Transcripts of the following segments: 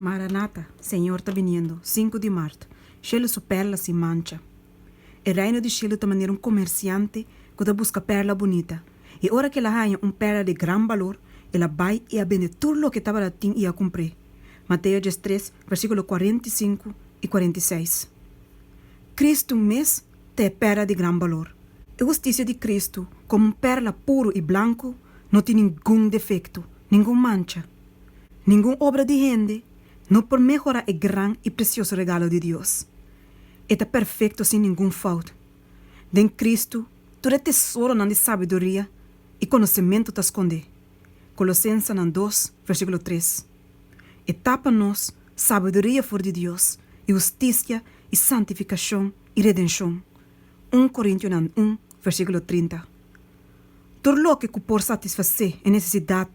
Maranata, Senhor está viniendo, 5 de março. Cielo su perla se mancha. El reino de cielo está maneira comerciante que busca perla bonita. E ora que la haya perla de gran valor, ela vai e vende tudo lo que estava lá e a comprar. Mateus 3, versículo 45 e 46. Cristo mesmo é perla de gran valor. A justiça de Cristo, como perla puro e branco, não tem nenhum defeito, nenhuma mancha, nenhuma obra de gente, não por melhorar o grande e precioso regalo de Deus. Está perfeito sem nenhum falta. Em Cristo, todo é tesouro de sabedoria e conhecimento está escondido. Colossenses 2, versículo 3. E tapa-nos sabedoria for de Deus, e justiça e santificação e redenção. 1 Coríntios 1, versículo 30. Todo lo que por satisfazer a necessidade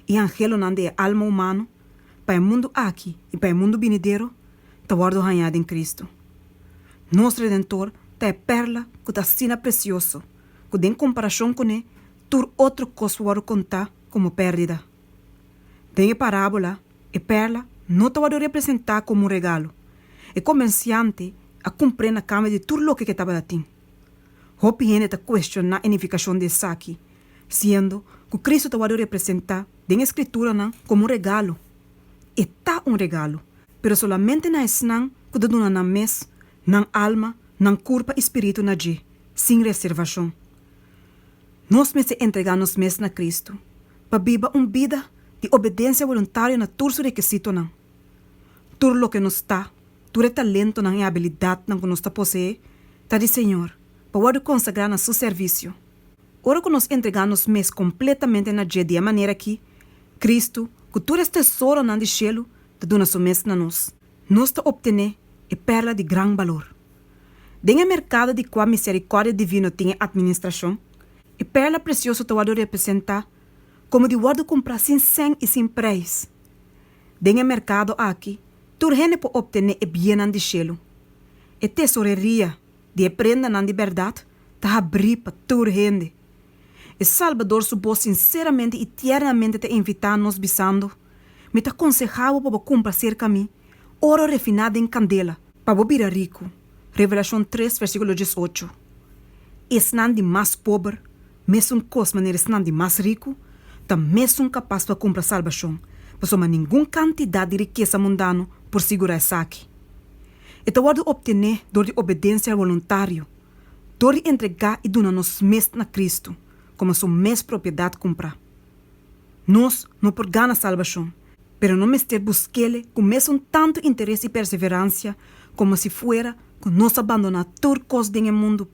e angelo de alma humana, para o mundo aqui e para o mundo venidero, está guardado em Cristo. Nosso Redentor está perla que está sina precioso, que em comparação com ele, todo outro coisa pode contar como pérdida. Tem a parábola, a perla não está representar como regalo. É comerciante a cumprir na cama de tudo o que estava lá. Hope gente está questionando a unificação de aqui, sendo que Cristo está representar na escritura como regalo. Está regalo, pero solamente na esnan que dona na mes, na alma, na corpo e espírito na je, sem reservação. Nós me se entregamos mes na Cristo, para viver vida de obediência voluntária na todos os requisitos. Tudo o que nos está, todo o talento e habilidade que nos está possui, está de Senhor, para consagrar na seu serviço. Ora que nos entregamos mes completamente na je de a maneira que Cristo, que todo este tesouro no cielo, te dona seu mes na nós. Nós te obtener e perla de gran valor. Denha mercado de qual misericórdia divina tem administração, e perla preciosa te guardo representar como de guardo comprar sem sen e sem preço. Denha mercado aqui, tu gente pode obtener e bem de cielo. E tesoureria de aprenda na de verdade, te abrir para tu gente. E Salvador supo sinceramente e tiernamente te invitar nos bisando, me te aconsejava para comprar cerca a mim, ouro refinado em candela, para virar rico. Revelação 3, versículo 18. Es não de mais pobre, mesmo cos maneiras não de mais rico, também são capaz para comprar salvação, pois não há nenhuma quantidade de riqueza mundana por segurar essa aqui. E te guardo obter dor de obediência voluntária, dor de entregar e donar-nos mesmo na Cristo, como sua mesma propriedade comprar. Nós não por ganhar salvação, pero não mestre busque-le com mesmo tanto interesse e perseverança como se fuera que nós abandonar tudo coisa do mundo.